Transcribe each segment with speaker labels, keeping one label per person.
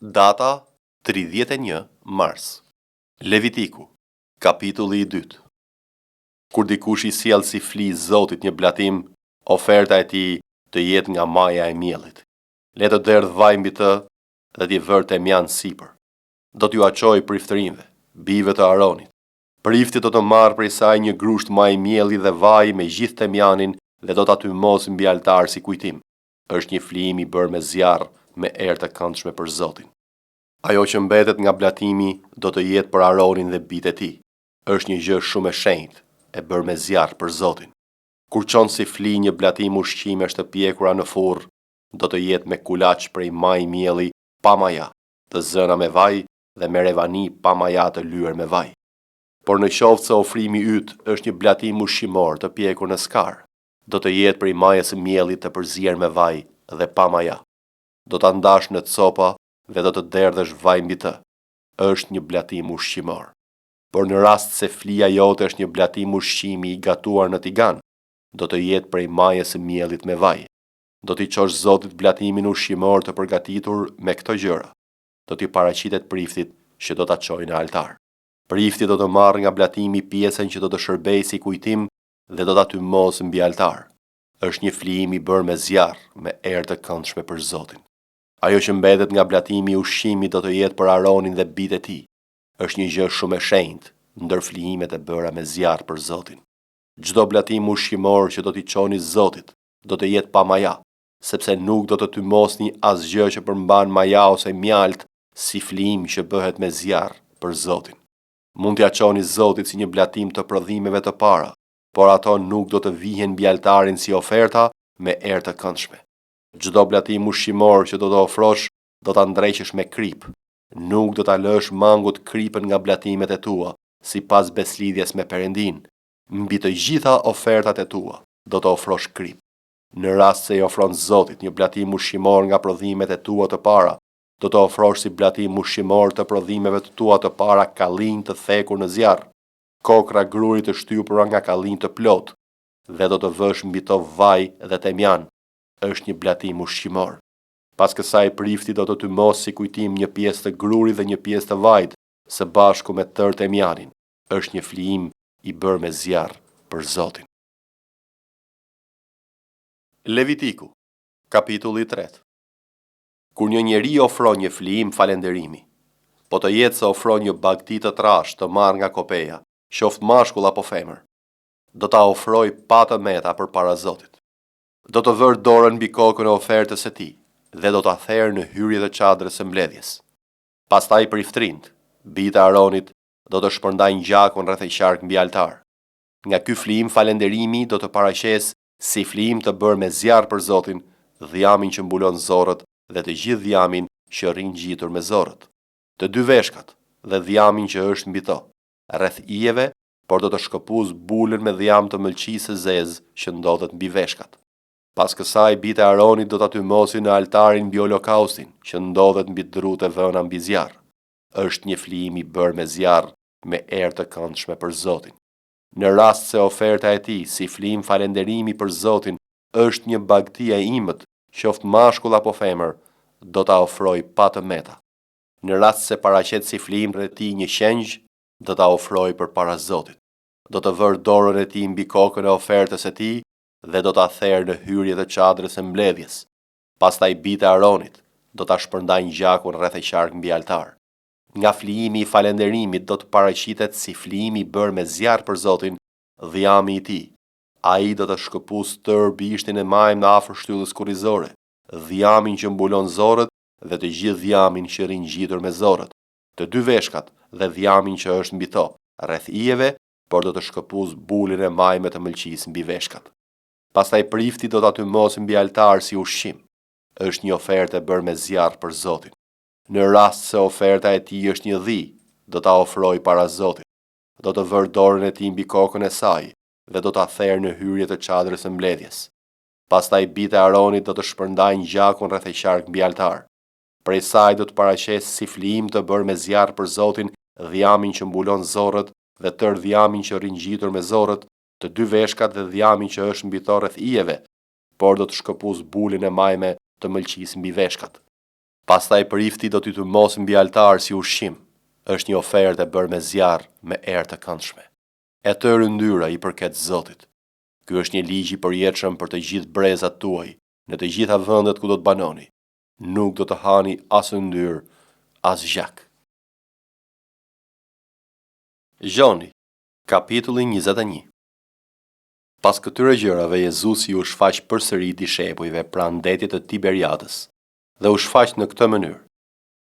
Speaker 1: Data 31 mars. Levitiku, kapitulli i 2. Kur dikush i sjell si fli Zotit një blatim, oferta e tij të jetë nga maja e miellit. Le të derdh vaj mbi të dhe t'i vërë temjan sipër. Do t'ju aqoj priftërinjve, bijve të Aronit. Prifti do të marrë prej saj një grusht maj mielli dhe vaj me gjithë temjanin dhe do t'aty mos mbi altar si kujtim. Është një flijim i bërë me zjarr me erë të këndshme për Zotin. Ajo që mbetet nga blatimi do të jetë për Aronin dhe bijtë e tij. Është një gjë shumë e shenjtë, e bërë me zjarr për Zotin. Kur çon si fli një blatim ushqimesh të pjekura në furr, do të jetë me kulaç prej maj mielli pa maja, të zëna me vaj dhe me revani pa maja të lyer me vaj. Por në qoftë se ofrimi yt është një blatim ushqimor të pjekur në skar, do të jetë prej majës së miellit të përzier me vaj dhe pa maja. Do ta ndash në copa dhe do të derdhësh vaj mbi të. Është një blatim ushqimor. Por në rast se flija jote është një blatim ushqimi i gatuar në tigan, do të jetë prej majës së miellit me vaj. Do t'i çosh Zotit blatimin ushqimor të përgatitur me këto gjëra. Do t'i paraqitet priftit që do ta çojë në altar. Prifti do të marrë nga blatimi pjesën që do të shërbejë si kujtim dhe do ta tymosë mbi altar. Është një flijim i bërë me zjarr, me erë të këndshme për Zotin. Ajo që mbetet nga blatimi i ushqimit do të jetë për Aronin dhe bijtë e tij. Është një gjë shumë e shenjtë, ndër flijimet e bëra me zjarr për Zotin. Çdo blatim ushqimor që do t'i çoni Zotit, do të jetë pa maja, sepse nuk do të tymosni asgjë që përmban maja ose mjalt, si flijim që bëhet me zjarr për Zotin. Mund t'ia çoni Zotit si një blatim të prodhimeve të para, por ato nuk do të vihen mbi altarin si oferta me erë të këndshme. Çdo blatim ushqimor që do të ofrosh, do ta ndreqësh me krip. Nuk do ta lësh mangut kripën nga blatimet e tua, sipas beslidhjes me Perëndin. Mbi të gjitha ofertat e tua, do të ofrosh krip. Në rast se i ofron Zotit një blatim ushqimor nga prodhimet e tua të para, do të ofrosh si blatim ushqimor të prodhimeve të tua të para kallin të thekur në zjarr, kokra gruri të shtypura nga kallin të plot, dhe do të vësh mbi to vaj dhe temjan. Është një blatim ushqimor. Pas kësaj prifti do të tymos si kujtim një pjesë të grurit dhe një pjesë të vajit, së bashku me tërë temjanin. Është një flijim i bërë me zjarr për Zotin. Levitiku, kapitulli 3. Kur një njeri ofron një flijim falënderimi, po të jetë se ofron një bagti të trashë të marrë nga kopeja, qoftë mashkull apo femër, do ta ofroj pa të meta përpara Zotit. Do të vërë dorën mbi kokën e ofertës së tij dhe do ta therrë në hyrje të çadrës së mbledhjes. Pastaj priftërinjt, bijtë e Aronit, do të shpërndajnë gjakun rreth e qark mbi altar. Nga ky flijim falënderimi do të paraqesë si flijim të bërë me zjarr për Zotin, dhjamin që mbulon zorrët dhe të gjithë dhjamin që rrin ngjitur me zorrët. Të dy veshkat dhe dhjamin që është mbi to, rreth ijeve, por do të shkëpuz bulën me dhjam të mëlçisë së zezë që ndodhet mbi veshkat. Pas kësaj bijtë e Aronit do ta tymosin në altarin mbi holokaustin që ndodhet mbi drut e vëna mbi zjarr. Është një flijim i bërë me zjarr me erë të këndshme për Zotin. Në rast se oferta e tij si flijim falënderimi për Zotin është një bagti e imët, qoftë mashkull apo femër, do ta ofroj pa të meta. Në rast se paraqet si flijim rreth tij një qengj, do ta ofroj përpara Zotit. Do të vërë dorën e tij mbi kokën e ofertës së tij dhe do ta therrë në hyrje të çadrës së mbledhjes. Pastaj bijtë e Aronit do ta shpërndajnë gjakun rreth e qark mbi altar. Nga flijimi i falënderimit do të paraqitet si flijim i bërë me zjarr për Zotin, dhjami i tij. Ai do të shkëpuz tërë bishtin e majm në afër shtyllës kurrizore, dhjamin që mbulon zorrët dhe të gjithë dhjamin që rrin ngjitur me zorrët, të dy veshkat dhe dhjamin që është mbi to, rreth ijeve, por do të shkëpuz bulën e majme të mëlçisë mbi veshkat. Pastaj prifti do ta tymosë mbi altar si ushqim. Është një ofertë e bërë me zjarr për Zotin. Në rast se oferta e tij është një dhi, do ta ofroj para Zotit. Do të vërë dorën e tij mbi kokën e saj dhe do ta therrë në hyrje të çadrës së mbledhjes. Pastaj bijtë e Aronit do të shpërndajnë gjakun rreth e qark mbi altar. Prej saj do të paraqesë si flijim të bërë me zjarr për Zotin, dhjamin që mbulon zorrët dhe tërë dhjamin që rrin ngjitur me zorrët, të dy veshkat dhe dhjamin që është mbi to rreth ijeve, por do të shkëpuz bulën e majme të mëlçisë mbi veshkat. Pastaj prifti do t'i të mos mbi altar si ushqim, është një ofertë e bërë me zjarr me erë të këndshme. E të rëndyra i përket Zotit. Ky është një ligj i përjetshëm për të gjithë brezat tuaj, në të gjitha vendet ku do të banoni. Nuk do të hani as yndyrë, as gjak. Gjoni, kapitulli 21. Pas këtyre gjërave, Jezusi u shfaq përsëri dishenjve pranë ndetit të Tiberiadës, dhe u shfaq në këtë mënyrë: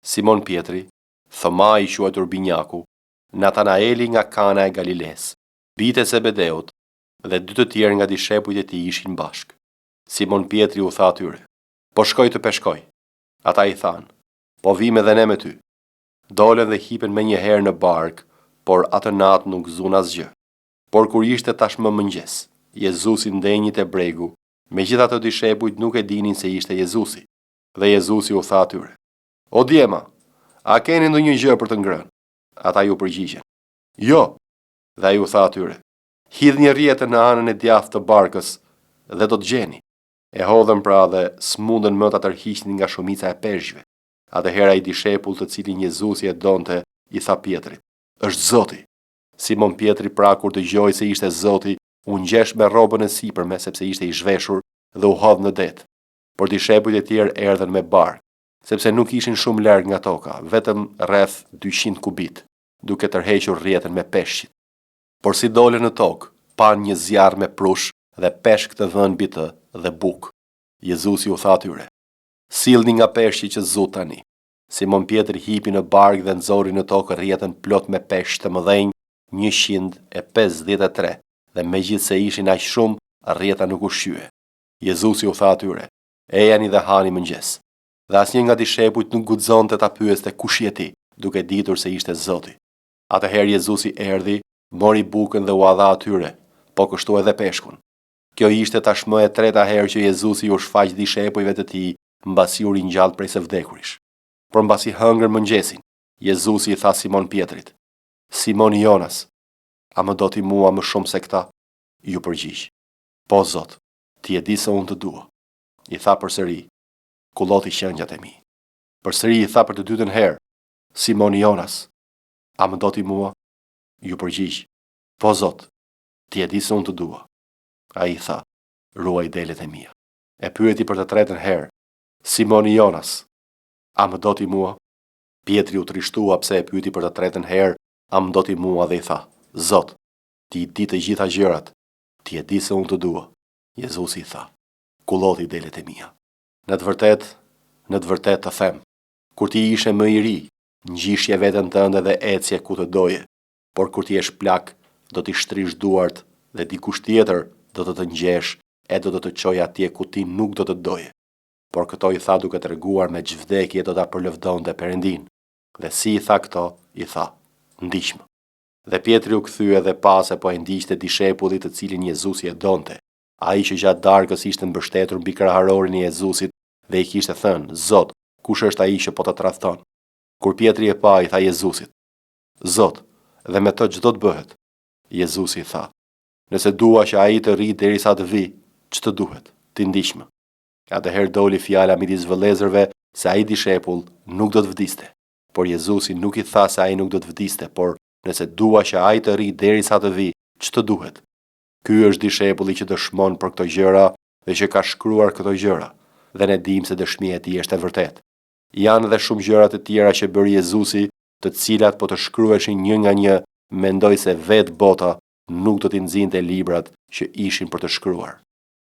Speaker 1: Simon Pietri, Thoma i quajtur Binjaku, Natanaeli nga Kana e Galiles, bijtë e Zebedeut, dhe dy të tjerë nga dishepujt e tij ishin bashkë. Simon Pietri u tha atyre: Po shkoj të peshkoj. Ata i thanë: Po vim edhe ne me ty. Dolën dhe hipen me njëherë në bark, por atë natë nuk zun asgjë. Por kur ishte tashmë mëngjes, Jezusi ndenjit e bregu, megjithatë dishepujt nuk e dinin se ishte Jezusi. Dhe Jezusi u tha atyre: O djema, a keni ndonjë gjë për të ngrënë? Ata ju përgjigjen: Jo. Dhe ai u tha atyre: Hidhni rrjetën në anën e djathtë të barkës dhe do të gjeni. E hodhën pra dhe smundën më ta tërhiqnin nga shumica e peshqve. Atëherë ai dishepull të cilin Jezusi e donte i tha Pietrit: Është Zoti. Simon Pietri pra kur dëgjoi se ishte Zoti, u ngjesh me rrobën e sipërme sepse ishte i zhveshur dhe u hodh në det. Por dishepujt e tjerë erdhën me bark, sepse nuk ishin shumë larg nga toka, vetëm rreth 200 kubit, duke tërhequr rrjetën me peshqit. Por si dolën në tokë, pan një zjarr me prush dhe peshk të vënë mbi të dhe bukë. Jezusi u tha atyre: Sillni nga peshqi që zut tani. Simon Pietri hipi në bark dhe nxori në tokë rrjetën plot me peshq të mëdhenj, 153, dhe megjithse ishin aq shumë, rrjeta nuk u shqye. Jezusi u tha atyre: Ejani dhe hani mëngjes. Dhe asnjë nga dishepujt nuk guxonte ta pyeste kush je ti, duke ditur se ishte Zoti. Atëherë Jezusi erdhi, mori bukën dhe u dha atyre, po kështu edhe peshkun. Kjo ishte tashmë e treta herë që Jezusi u shfaq dishepujve të tij mbasi u ringjall prej së vdekurish. Por mbasi hëngër mëngjesin, Jezusi i tha Simon Pietrit: Simon Jonas, a më do ti mua më shumë se këta? Ju përgjigj: Po Zot, ti e di se unë të dua. I tha përsëri: Kulloti qengjat e mi. Përsëri i tha për të dytën herë: Simon Jonas, a më do ti mua? Ju përgjigj: Po Zot, ti e di se unë të dua. Ai i tha: Ruaj delet e mia. E pyeti për të tretën herë: Simon Jonas, a më do ti mua? Pietri u trishtua pse e pyeti për të tretën herë: A më do ti mua? Dhe i tha: Zot, ti i di të gjitha gjërat, ti e di se unë të dua. Jezusi i tha: Kulloti delet e mia. Në të vërtet të them, kur ti ishe më i ri, ngjishje veten tënde dhe ecje ku të doje, por kur ti jesh plak, do t'i shtrish duart dhe dikush tjetër do të ngjesh e do të çojë atje ku ti nuk do të doje. Por këto i tha duke treguar me ç'vdekje do ta përlëvdonte Perëndin. Dhe si i tha këto, i tha: Ndiqmë. Dhe Pietri u kthye dhe pa se po e ndiqte dishepullit të cilin Jezusi e donte, ai që gjatë darkës ishte mbështetur mbi kraharorin e Jezusit dhe i kishte thënë: Zot, kush është ai që po të tradhton? Kur Pietri e pa, i tha Jezusit: Zot, dhe me të ç'do të bëhet? Jezusi i tha: Nëse dua që ai të rri derisa të vi, ç'të duhet? Ti ndiqmë. Atëherë doli fjala midis vëllezërve se ai dishepull nuk do të vdiste. Por Jezusi nuk i tha se ai nuk do të vdiste, por nëse dua që ai të rri derisa të vi, ç'të duhet? Ky është dishepulli që dëshmon për këto gjëra dhe që ka shkruar këto gjëra, dhe ne dim se dëshmia e tij është e vërtetë. Janë edhe shumë gjëra të tjera që bëri Jezusi, të cilat po të shkruheshin një nga një, mendoj se vetë bota nuk do t'i nxinte librat që ishin për të shkruar.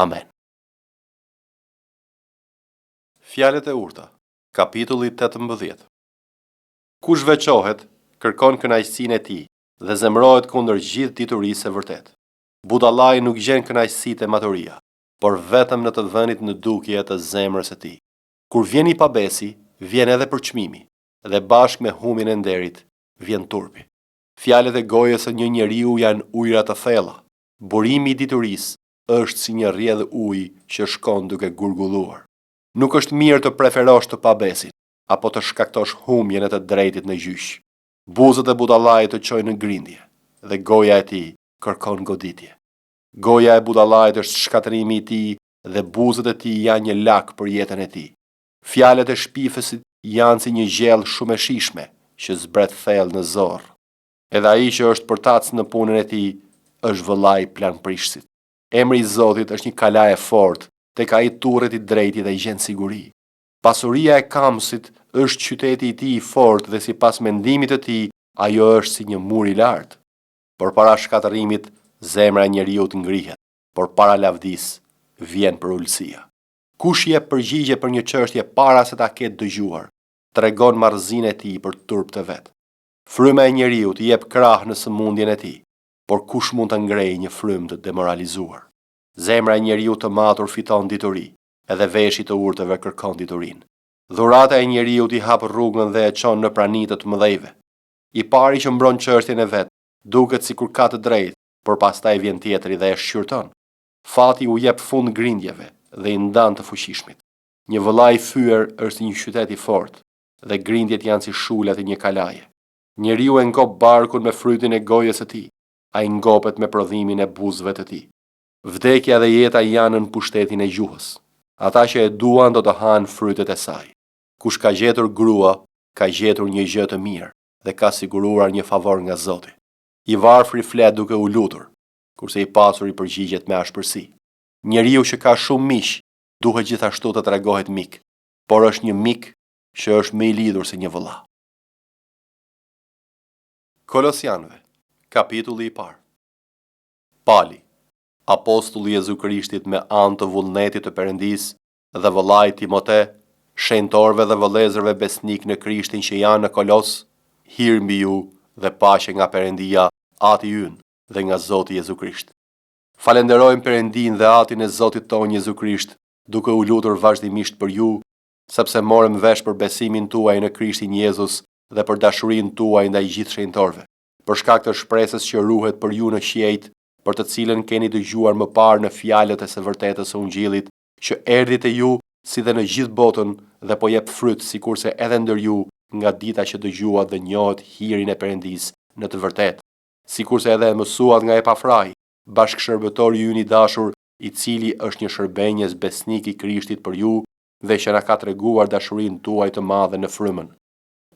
Speaker 1: Amen. Fjalët e urta, kapitulli 18. Kush veçohet, kërkon kënaqësinë e tij dhe zemrohet kundër gjithë diturisë së vërtetë. Budallai nuk gjen kënaqësi te maturia, por vetëm në të vënit në dukje të zemrës së tij. Kur vjen i pabesi, vjen edhe përçmimi, dhe bashkë me humbjen e nderit vjen turpi. Fjalët e gojës së një njeriu janë ujëra të thella. Burimi i diturisë është si një rrjedhë uji që shkon duke gurgulluar. Nuk është mirë të preferosh të pabesin, apo të shkaktosh humbjen e të drejtit në gjyq. Buzët e budallait të çojnë në grindje, dhe goja e tij kërkon goditje. Goja e budallait është shkatërimi i tij dhe buzët e tij janë një lak për jetën e tij. Fjalët e shpifësit janë si një gjell shumë e shishme që zbret thellë në zorë. Edhe ai që është përtac në punën e tij është vëllai planprishësit. Emri i Zotit është një kala e fortë tek ai turret i drejtë dhe i gjen siguri. Pasuria e Kamsit është qyteti i tij i fortë dhe sipas mendimit të tij ajo është si një mur i lartë. Përpara shkatërimit zemra e njeriu të ngrihet, por para lavdis vjen për ulësia. Kush jep përgjigje për një çështje para se ta ketë dëgjuar, tregon marrëzinë e tij për turp të vet. Fryma e njeriu të jep krah në sëmundjen e tij, por kush mund të ngrejë një frymë të demoralizuar? Zemra e njeriu të matur fiton dituri, edhe veshi të urtëve kërkon diturinë. Dhurata e njeriu t'i hap rrugën dhe e çon në pranitë të mëdhejve. I pari që mbron çështjen e vet, duket sikur ka të drejtë, por pastaj vjen tjetri dhe e shqyrton. Fati u jep fund grindjeve dhe i ndan të fuqishmit. Një vëllai i thyer është një qytet i fortë dhe grindjet janë si shulat e një kalaje. Njeriu e ngop barkun me frytin e gojës së tij, ai ngopet me prodhimin e buzëve të tij. Vdekja dhe jeta janë në pushtetin e gjuhës. Ata që e duan do të hanë frytet e saj. Kush ka gjetur grua, ka gjetur një gjë të mirë dhe ka siguruar një favor nga Zoti. I varfri flet duke u lutur, kurse i pasuri përgjigjet me ashpërsi. Njeriu që ka shumë miq, duhet gjithashtu të tregohet mik, por është një mik që është më i lidhur se një vëlla. Kolosianëve, kapitulli i parë. Pali, apostulli i Jezu Krishtit me anë të vullnetit të Perëndisë dhe vëllai Timote, shenjtorëve dhe vëllezërve besnik në Krishtin që janë në Kolos, hir mbi ju dhe paqe nga Perëndia, Ati ynë dhe nga Zoti Jezu Krisht. Falenderojmë Perëndin dhe Atin e Zotit tonë Jezu Krisht, duke u lutur vazhdimisht për ju, sepse morëm vesh për besimin tuaj në Krishtin Jezus dhe për dashurinë tuaj ndaj gjithë shenjtorëve, për shkak të shpresës që ruhet për ju në qiejt, për të cilën keni dëgjuar më parë në fjalët e së vërtetës së Ungjillit, që erdhi te ju si dhe në gjithë botën dhe po jep fryt sikurse edhe ndër ju nga dita që dëgjuat dhe njohët hirin e Perëndisë në të vërtetë, sikurse edhe mësuat nga Epafrai, bashkëshërbëtori ynë i dashur, i cili është një shërbenjes besnik i Krishtit për ju dhe që na ka treguar dashurinë tuaj të madhe në frymën.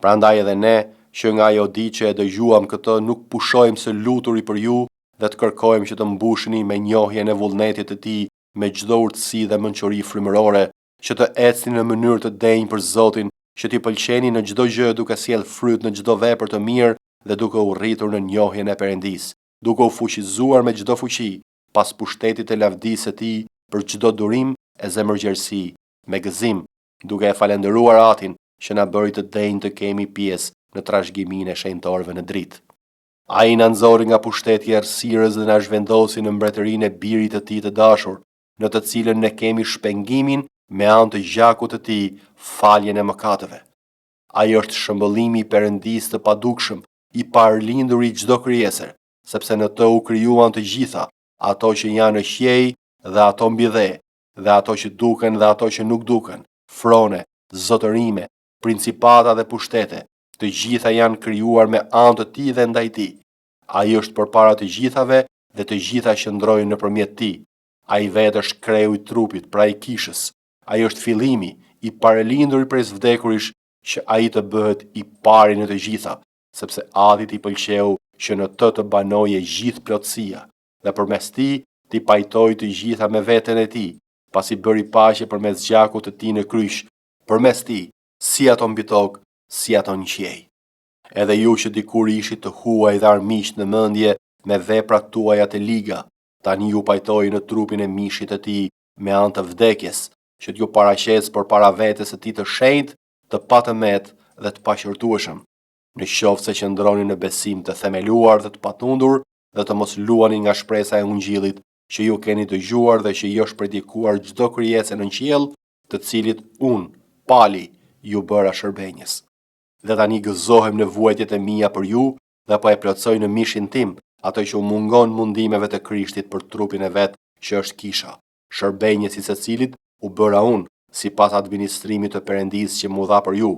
Speaker 1: Prandaj edhe ne, që nga ajo ditë që e dëgjuam këtë, nuk pushojmë së luturi për ju dhe të kërkojmë që të mbushni me njohjen e vullnetit të tij me çdo urtësi dhe mençuri frymërore, që të ecni në mënyrë të denjë për Zotin, që t'i pëlqeni në çdo gjë duke sjell fryt në çdo vepër të mirë dhe duke u rritur në njohjen e Perëndisë, duke u fuqizuar me çdo fuqi, pas pushtetit të lavdisë së tij për çdo durim e zemërgjerësi, me gëzim, duke e falendëruar Atin që na bëri të denjë të kemi pjesë në trashëgiminë e shenjtorëve në dritë. Ai na nxorri nga pushteti i errësirës dhe na zhvendosi në mbretërinë e birit të tij të dashur, në të cilën ne kemi shpengimin me anë të gjakut të tij, faljen e mëkateve. Ai është shëmbëllimi i Perëndisë të padukshëm, i parlindur i çdo krijeser, sepse në të u krijuan të gjitha, ato që janë në qiej dhe ato mbi dhe ato që duken dhe ato që nuk duken, frone, zotërime, principata dhe pushtete, të gjitha janë krijuar me anë të tij dhe ndaj tij. Ai është përpara të gjithave dhe të gjitha qëndrojnë nëpërmjet tij. Ai vetë është kreu i trupit, pra i kishës. Ai është fillimi, i paralinduri prej së vdekurish, që ai të bëhet i pari në të gjitha, sepse Atit i pëlqeu që në të banoje gjithë plotësia, dhe përmes tij t'i pajtoi të gjitha me veten e tij, pasi bëri paqe përmes gjakut të tij në kryq, përmes tij, si ato mbi tokë, si ato në qiej. Edhe ju që dikur ishit të huaj dhe armiq në mendje me veprat tuaja të liga, tani ju pajtoi në trupin e mishit të tij me anë të vdekjes, që t'ju paraqes përpara vetes së tij të shenjtë, të patëmet dhe të paqërtueshëm, në qoftë se qëndroni në besim të themeluar dhe të patundur dhe të mos luani nga shpresa e Ungjillit që ju keni dëgjuar dhe që i është predikuar çdo krijesë në qiell, të cilit unë, Pali, ju bëra shërbenjes. Dhe tani gëzohem në vuajtjet e mia për ju dhe po e plotsoj në mishin tim ato që u mungon mundimeve të Krishtit për trupin e vet që është kisha, shërbenjes i secilit u bëra unë sipas administrimit të Perëndisë që mu dha për ju,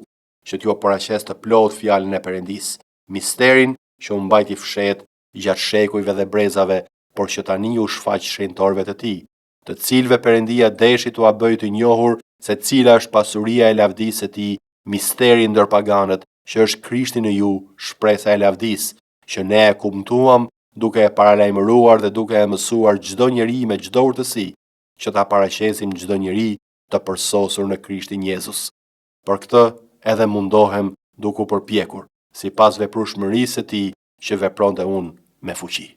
Speaker 1: që t'ju paraqes të plot fjalën e Perëndisë, misterin që u mbajti fshet gjatë shekujve dhe brezave, por që tani u shfaq shenjtorëve të tij, të cilëve Perëndia deshi t'ua bëjë të njohur se cila është pasuria e lavdisë së tij, misteri ndër paganët, që është Krishti në ju, shpresa e lavdisë, që ne e kuptuam duke e paralajmëruar dhe duke e mësuar çdo njeri me çdo urtësi, që ta paraqesim çdo njeri të përsosur në Krishtin Jezus. Për këtë edhe mundohem duke u përpjekur, sipas veprueshmërisë së tij që vepronte unë me fuqi.